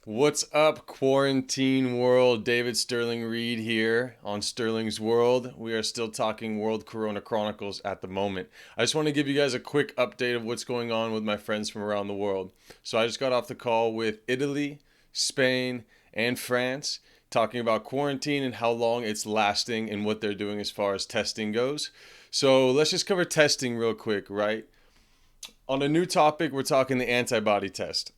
What's up, quarantine world? David Sterling Reed here on Sterling's World. We are still talking World Corona Chronicles at the moment. I just want to give you guys a quick update of what's going on with my friends from around the world. So I just got off the call with Italy, Spain, and France, talking about quarantine and how long it's lasting and what they're doing as far as testing goes. So let's just cover testing real quick, right? On a new topic, we're talking the antibody test.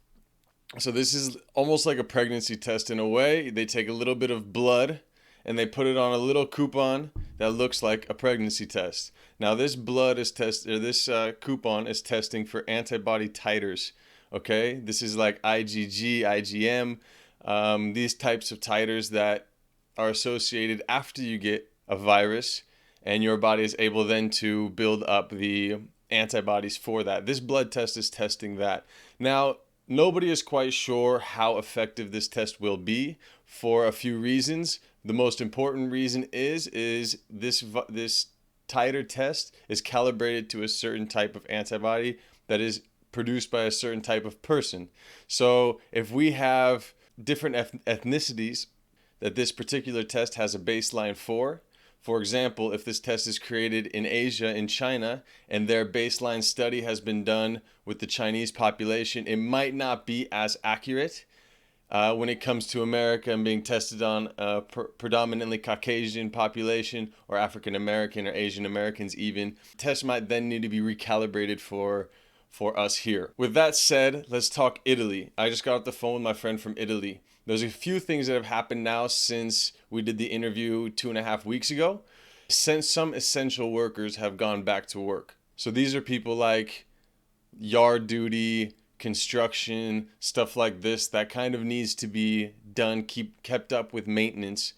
So this is almost like a pregnancy test in a way. They take a little bit of blood and they put it on a little coupon that looks like a pregnancy test. Now this blood is this coupon is testing for antibody titers. Okay, this is like IgG, IgM, these types of titers that are associated after you get a virus, and your body is able then to build up the antibodies for that. This blood test is testing that. Now, nobody is quite sure how effective this test will be for a few reasons. The most important reason is this titer test is calibrated to a certain type of antibody that is produced by a certain type of person. So if we have different ethnicities that this particular test has a baseline for example, if this test is created in Asia, in China, and their baseline study has been done with the Chinese population, it might not be as accurate when it comes to America and being tested on a predominantly Caucasian population or African American or Asian Americans even. Tests might then need to be recalibrated for us here. With that said, let's talk Italy. I just got off the phone with my friend from Italy. There's a few things that have happened now since we did the interview 2.5 weeks ago. Since some essential workers have gone back to work. So these are people like yard duty, construction, stuff like this that kind of needs to be done, kept up with maintenance.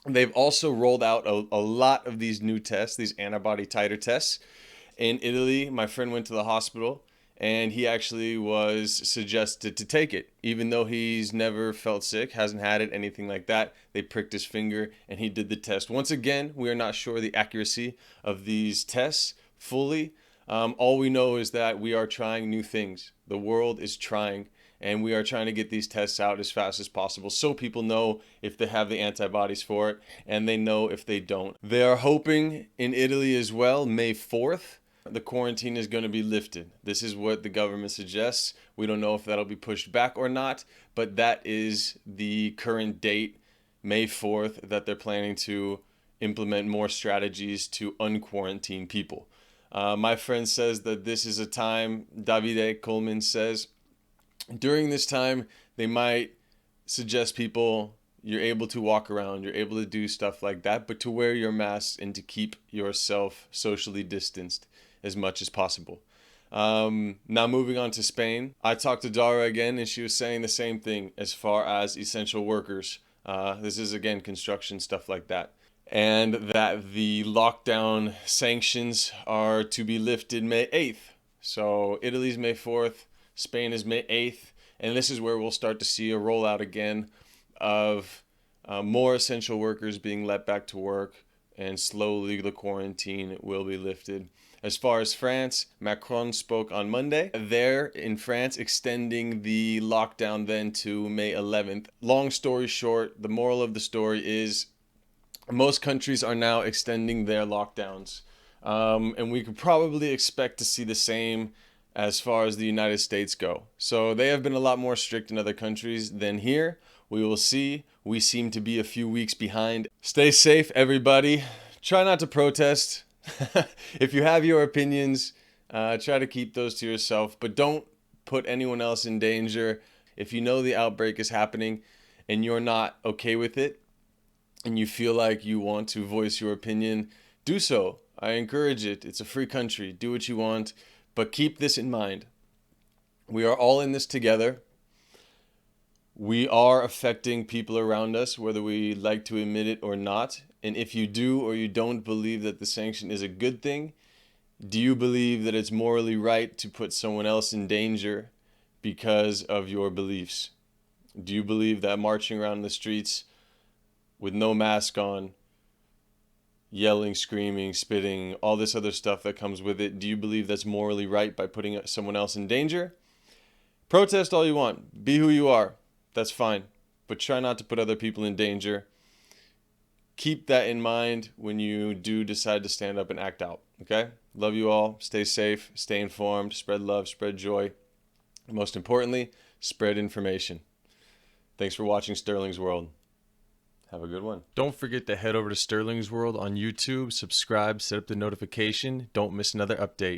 They've also rolled out a lot of these new tests, these antibody titer tests. In Italy, my friend went to the hospital and he actually was suggested to take it. Even though he's never felt sick, hasn't had it, anything like that, they pricked his finger and he did the test. Once again, we are not sure the accuracy of these tests fully. All we know is that we are trying new things. The world is trying, and we are trying to get these tests out as fast as possible so people know if they have the antibodies for it, and they know if they don't. They are hoping in Italy as well, May 4th, the quarantine is going to be lifted. This is what the government suggests. We don't know if that'll be pushed back or not, but that is the current date, May 4th, that they're planning to implement more strategies to unquarantine people. My friend says that this is a time, Davide Coleman says, during this time, they might suggest people, you're able to walk around, you're able to do stuff like that, but to wear your mask and to keep yourself socially distanced as much as possible. Now moving on to Spain, I talked to Dara again and she was saying the same thing as far as essential workers. This is again construction, stuff like that. And that the lockdown sanctions are to be lifted May 8th. So Italy's May 4th, Spain is May 8th, and this is where we'll start to see a rollout again of more essential workers being let back to work, and slowly the quarantine will be lifted. As far as France, Macron spoke on Monday. There in France, extending the lockdown then to May 11th. Long story short, the moral of the story is most countries are now extending their lockdowns. And we could probably expect to see the same as far as the United States go. So they have been a lot more strict in other countries than here. We will see. We seem to be a few weeks behind. Stay safe, everybody. Try not to protest. If you have your opinions, try to keep those to yourself, but don't put anyone else in danger. If you know the outbreak is happening and you're not okay with it, and you feel like you want to voice your opinion, do so. I encourage it. It's a free country. Do what you want, but keep this in mind. We are all in this together. We are affecting people around us, whether we like to admit it or not. And if you do or you don't believe that the sanction is a good thing, do you believe that it's morally right to put someone else in danger because of your beliefs? Do you believe that marching around the streets with no mask on, yelling, screaming, spitting, all this other stuff that comes with it, do you believe that's morally right by putting someone else in danger? Protest all you want. Be who you are. that's fine. But try not to put other people in danger. Keep that in mind when you do decide to stand up and act out. Okay? Love you all. Stay safe. Stay informed. Spread love. Spread joy. Most importantly, spread information. Thanks for watching Sterling's World. Have a good one. Don't forget to head over to Sterling's World on YouTube, subscribe, set up the notification. Don't miss another update.